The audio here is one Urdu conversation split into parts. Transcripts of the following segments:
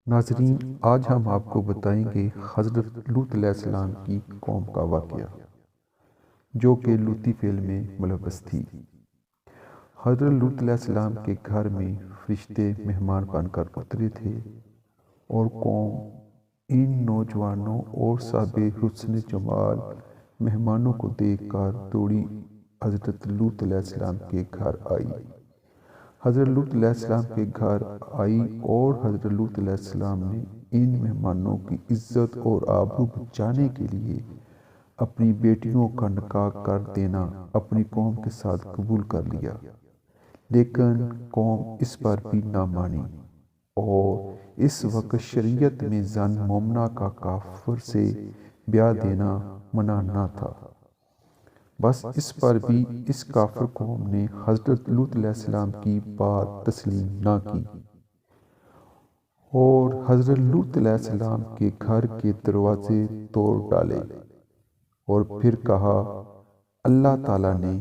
ناظرین، آج ہم آپ کو بتائیں گے حضرت لوط علیہ السلام کی قوم کا واقعہ جو کہ لوطی فعل میں ملوث تھی۔ حضرت لوط علیہ السلام کے گھر میں فرشتے مہمان بن کر اترے تھے اور قوم ان نوجوانوں اور صاحب حسن جمال مہمانوں کو دیکھ کر دوڑی حضرت لوط علیہ السلام کے گھر آئی۔ حضرت لوط علیہ السلام کے گھر آئی اور حضرت لوط علیہ السلام نے ان مہمانوں کی عزت اور آبرو بچانے کے لیے اپنی بیٹیوں کا نکاح کر دینا اپنی قوم کے ساتھ قبول کر لیا، لیکن قوم اس پر بھی نہ مانی، اور اس وقت شریعت میں زن مومنہ کا کافر سے بیاہ دینا منع نہ تھا۔ بس اس پر بھی اس کافر قوم نے حضرت لوط علیہ السلام کی بات تسلیم نہ کی اور حضرت لوط علیہ السلام کے گھر کے دروازے توڑ ڈالے، اور پھر کہا، اللہ تعالیٰ نے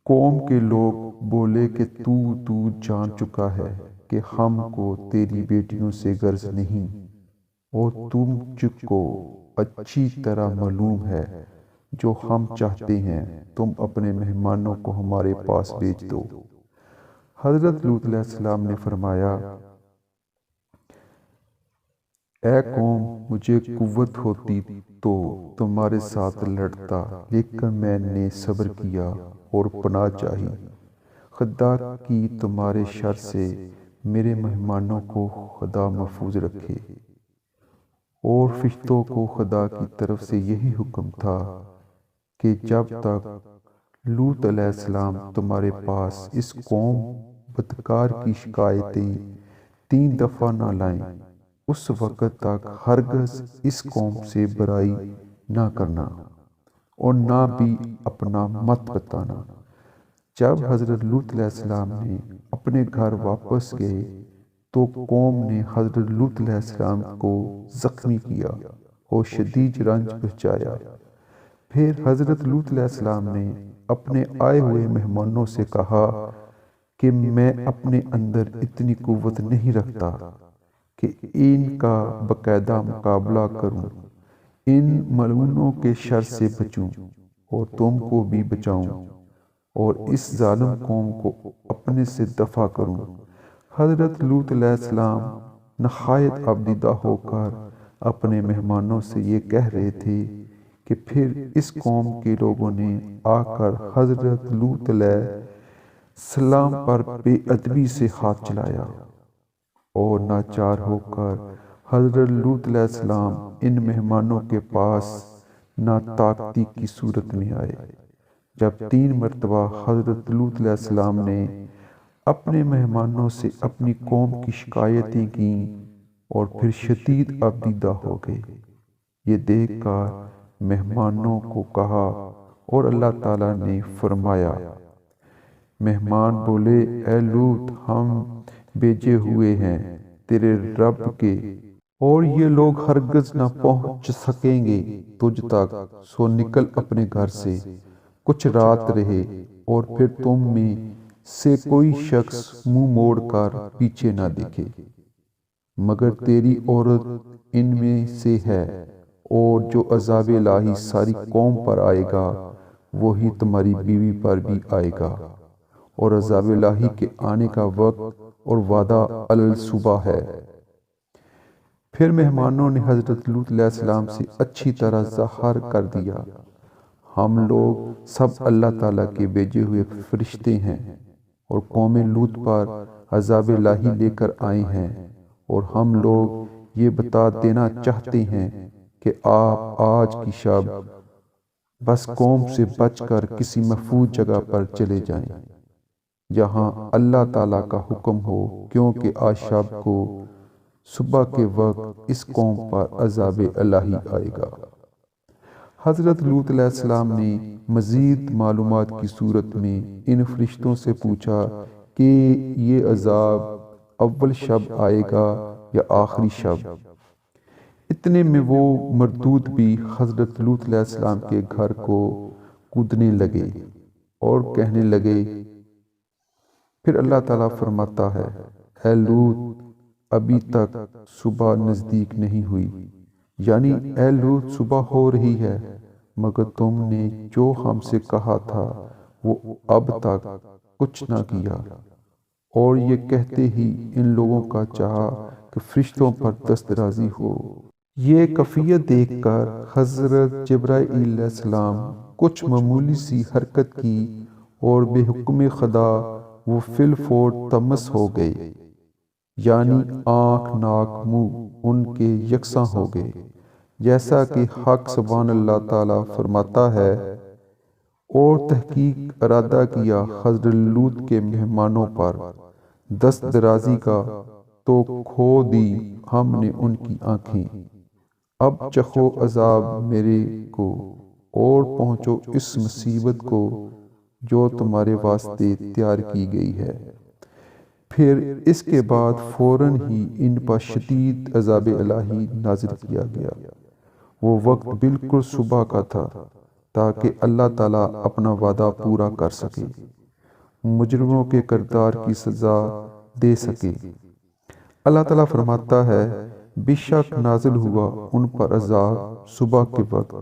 قوم کے لوگ بولے کہ تو جان چکا ہے کہ ہم کو تیری بیٹیوں سے غرض نہیں، اور تم کو اچھی طرح معلوم ہے جو ہم چاہتے ہیں تم اپنے مہمانوں کو ہمارے پاس بھیج دو۔ حضرت لوط علیہ السلام نے فرمایا، اے قوم، مجھے قوت ہوتی تو تمہارے ساتھ لڑتا، لیکن میں نے صبر کیا اور پناہ چاہی۔ خدا کی تمہارے شر سے میرے مہمانوں کو خدا محفوظ رکھے۔ اور فرشتوں کو خدا کی طرف سے یہی حکم تھا کہ جب تک لوط علیہ السلام تمہارے پاس اس قوم بدکار کی شکایتیں 3 دفعہ نہ لائیں، اس وقت تک ہرگز اس قوم سے برائی نہ کرنا اور نہ بھی اپنا مت بتانا۔ جب حضرت لوط علیہ السلام نے اپنے گھر واپس گئے تو قوم نے حضرت لوط علیہ السلام کو زخمی کیا اور شدید رنج پہنچایا۔ پھر حضرت لوط علیہ السلام نے اپنے آئے ہوئے مہمانوں سے کہا کہ میں اپنے اندر اتنی قوت نہیں رکھتا کہ ان کا باقاعدہ مقابلہ کروں، ان ملعونوں کے شر سے بچوں اور تم کو بھی بچاؤں اور اس ظالم قوم کو اپنے سے دفع کروں۔ حضرت لوط علیہ السلام نہایت عبدیدہ ہو کر اپنے مہمانوں سے یہ کہہ رہے تھے کہ پھر اس قوم کے لوگوں نے آ کر حضرت لوط علیہ السلام پر بے ادبی سے ہاتھ چلایا، اور ناچار ہو کر حضرت لوط علیہ السلام ان مہمانوں کے پاس ناطاقتی کی صورت میں آئے۔ جب 3 مرتبہ حضرت لوط علیہ السلام نے اپنے مہمانوں سے اپنی قوم کی شکایتیں کیں اور پھر شدید عبدیدہ ہو گئے، یہ دیکھ کر مہمانوں کو کہا، اور اللہ تعالیٰ نے فرمایا، مہمان بولے، اے لوط، ہم بھیجے ہوئے ہیں تیرے رب کے، اور یہ لوگ ہرگز نہ پہنچ سکیں گے تجھ تک، سو نکل اپنے گھر سے، کچھ رات رہے، اور پھر تم میں سے کوئی شخص منہ موڑ کر پیچھے نہ دیکھے، مگر تیری عورت ان میں سے ہے، اور جو عذاب الہی ساری قوم پر آئے گا وہی تمہاری بیوی پر بھی آئے گا، اور عذاب الہی کے آنے کا وقت اور وعدہ الصبح ہے۔ پھر مہمانوں نے حضرت لوط علیہ السلام سے اچھی طرح ظاہر کر دیا، ہم لوگ سب اللہ تعالیٰ کے بھیجے ہوئے فرشتے ہیں اور قوم لوط پر عذاب الہی لے کر آئے ہیں، اور ہم لوگ یہ بتا دینا چاہتے ہیں کہ آپ آج کی شب بس قوم سے بچ کر کسی محفوظ جگہ پر چلے جائیں جہاں اللہ تعالیٰ کا حکم ہو، کیونکہ آج شب کو صبح کے وقت اس قوم پر عذاب الہی آئے گا۔ حضرت لوط علیہ السلام نے مزید معلومات کی صورت میں ان فرشتوں سے پوچھا کہ یہ عذاب اول شب آئے گا یا آخری شب؟ اتنے میں وہ مردود بھی حضرت لوط علیہ السلام کے گھر کو کودنے لگے اور کہنے لگے، پھر اللہ تعالیٰ فرماتا ہے، اے لوط، ابھی تک صبح نزدیک نہیں ہوئی، یعنی اے لوط صبح ہو رہی ہے، مگر تم نے جو ہم سے کہا تھا وہ اب تک کچھ نہ کیا۔ اور یہ کہتے ہی ان لوگوں کا چاہا کہ فرشتوں پر دسترازی ہو۔ یہ کیفیت دیکھ کر حضرت جبرائیل علیہ السلام کچھ معمولی سی حرکت کی اور بے حکم خدا وہ فی الفور طمس ہو گئے، یعنی آنکھ ناک منہ ان کے یکساں ہو گئے، جیسا کہ حق سبحان اللہ تعالیٰ فرماتا ہے، اور تحقیق ارادہ کیا حضرت لوط کے مہمانوں پر دست درازی کا، تو کھو دی ہم نے ان کی آنکھیں۔ اب چکھو عذاب میرے کو اور پہنچو اس مصیبت کو جو تمہارے واسطے تیار کی گئی ہے۔ پھر اس کے بعد فوراً ہی ان پر شدید عذاب الہی نازل کیا گیا۔ وہ وقت بالکل صبح کا تھا تاکہ اللہ تعالیٰ اپنا وعدہ پورا کر سکے، مجرموں کے کردار کی سزا دے سکے۔ اللہ تعالیٰ فرماتا ہے، بے شک نازل ہوا ان پر عذاب صبح کے وقت،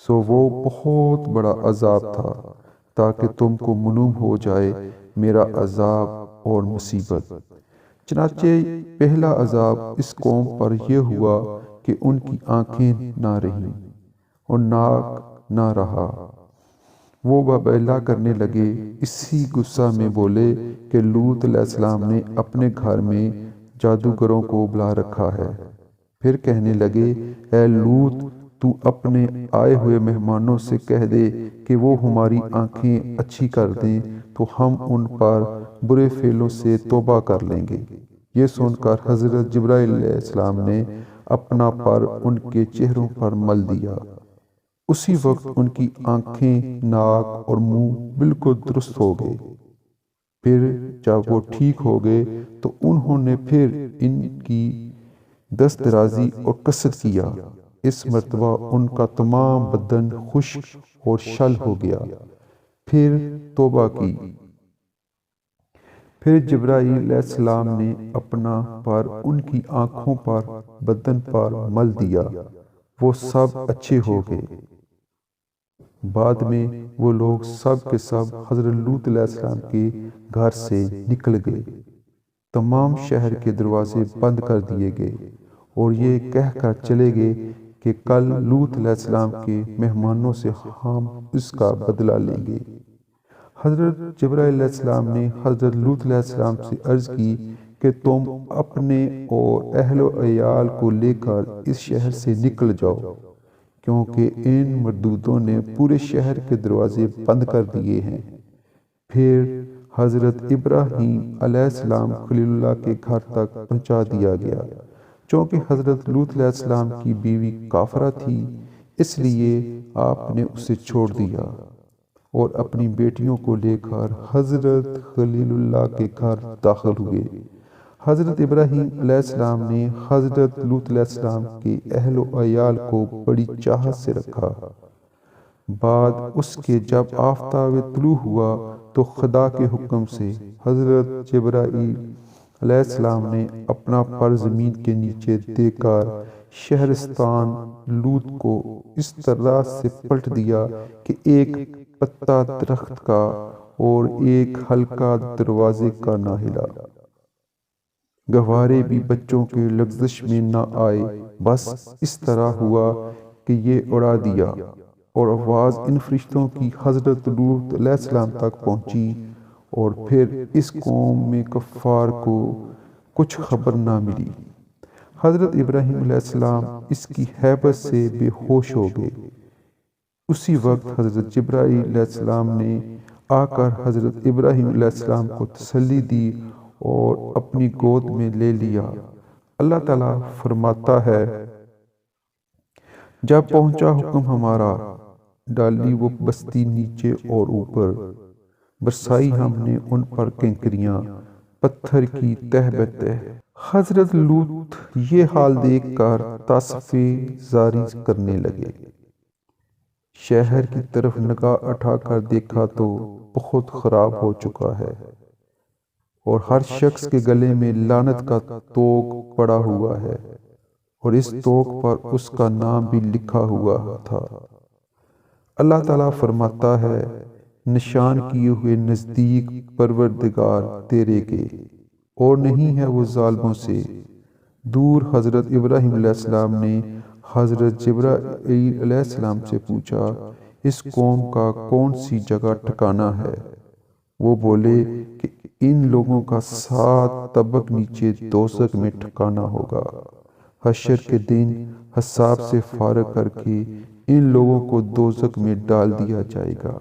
سو وہ بہت بڑا عذاب تھا تاکہ تم کو معلوم ہو جائے میرا عذاب اور مصیبت۔ چنانچہ پہلا عذاب اس قوم پر یہ ہوا کہ ان کی آنکھیں نہ رہیں اور ناک نہ رہا۔ وہ بابیلا کرنے لگے، اسی غصہ میں بولے کہ لوط علیہ السلام نے اپنے گھر میں جادوگروں کو بلا رکھا ہے۔ پھر کہنے لگے، اے لوط تو اپنے آئے ہوئے مہمانوں سے کہہ دے کہ وہ ہماری آنکھیں اچھی کر دیں تو ہم ان پر برے فعلوں سے توبہ کر لیں گے۔ یہ سن کر حضرت جبرائیل علیہ السلام نے اپنا پر ان کے چہروں پر مل دیا۔ اسی وقت ان کی آنکھیں، ناک اور منہ بالکل درست ہو گئے۔ پھر جب وہ ٹھیک ہو گئے تو انہوں نے پھر ان کی دست درازی اور کثرت کیا۔ اس مرتبہ ان کا تمام بدن خشک اور شل ہو گیا۔ پھر توبہ کی۔ پھر جبرائیل علیہ السلام نے اپنا پر ان کی آنکھوں پر، بدن پر مل دیا، وہ سب اچھے ہو گئے۔ بعد میں وہ لوگ سب کے سب حضرت لوط علیہ السلام کے گھر سے نکل گئے۔ تمام شہر کے دروازے بند کر دیے گئے اور یہ کہہ کر چلے گئے کہ کل لوط علیہ السلام کے مہمانوں سے ہم اس کا بدلہ لیں گے۔ حضرت جبرائیل علیہ السلام نے حضرت لوط علیہ السلام سے عرض کی کہ تم اپنے اور اہل و عیال کو لے کر اس شہر سے نکل جاؤ، کیونکہ ان مردودوں نے پورے شہر کے دروازے بند کر دیے ہیں۔ پھر حضرت ابراہیم علیہ السلام خلیل اللہ کے گھر تک پہنچا دیا گیا۔ چونکہ حضرت لوط علیہ السلام کی بیوی کافرہ تھی، اس لیے آپ نے اسے چھوڑ دیا اور اپنی بیٹیوں کو لے کر حضرت خلیل اللہ کے گھر داخل ہوئے۔ حضرت ابراہیم علیہ السلام نے حضرت لوط علیہ السلام کے اہل و عیال کو بڑی چاہت سے رکھا۔ بعد اس کے جب آفتاب طلوع ہوا تو خدا کے حکم سے حضرت جبرائیل علیہ السلام نے اپنا پر زمین کے نیچے دے کر شہرستان لوط کو اس طرح سے پلٹ دیا کہ ایک پتا درخت کا اور ایک حلقہ دروازے کا نہ ہلا۔ گہوارے بھی بچوں کے لغزش میں نہ آئے، بس اس طرح ہوا کہ یہ اڑا دیا، اور آواز ان فرشتوں کی حضرت لوط علیہ السلام تک پہنچی، اور پھر اس قوم میں کفار کو کچھ خبر نہ ملی۔ حضرت ابراہیم علیہ السلام اس کی ہیبت سے بے ہوش ہو گئے۔ اسی وقت حضرت جبرائیل علیہ السلام نے آ کر حضرت ابراہیم علیہ السلام کو تسلی دی اور اپنی گود میں لے لیا۔ اللہ تعالیٰ فرماتا ہے، جب پہنچا حکم ہمارا، ڈالی وہ بستی نیچے اور اوپر، برسائی ہم نے ان پر کنکریاں پتھر کی تہ بہ تہ۔ حضرت لوط یہ حال دیکھ کر تاسفِ زاری کرنے لگے۔ شہر کی طرف نگاہ اٹھا کر دیکھا تو بہت خراب ہو چکا ہے، اور ہر شخص کے گلے میں لعنت کا طوق پڑا ہوا ہے، اور اس طوق پر اس کا نام بھی لکھا ہوا تھا۔ اللہ تعالیٰ فرماتا ہے، نشان کیے ہوئے نزدیک پروردگار تیرے کے، اور نہیں ہے وہ ظالموں سے دور۔ حضرت ابراہیم علیہ السلام نے حضرت جبرائیل علیہ السلام سے پوچھا، اس قوم کا کون سی جگہ ٹھکانہ ہے؟ وہ بولے کہ ان لوگوں کا 7 طبق نیچے دوزخ میں ٹھکانہ ہوگا۔ حشر کے دن حساب سے فارغ کر کے ان لوگوں کو دوزخ میں ڈال دیا جائے گا۔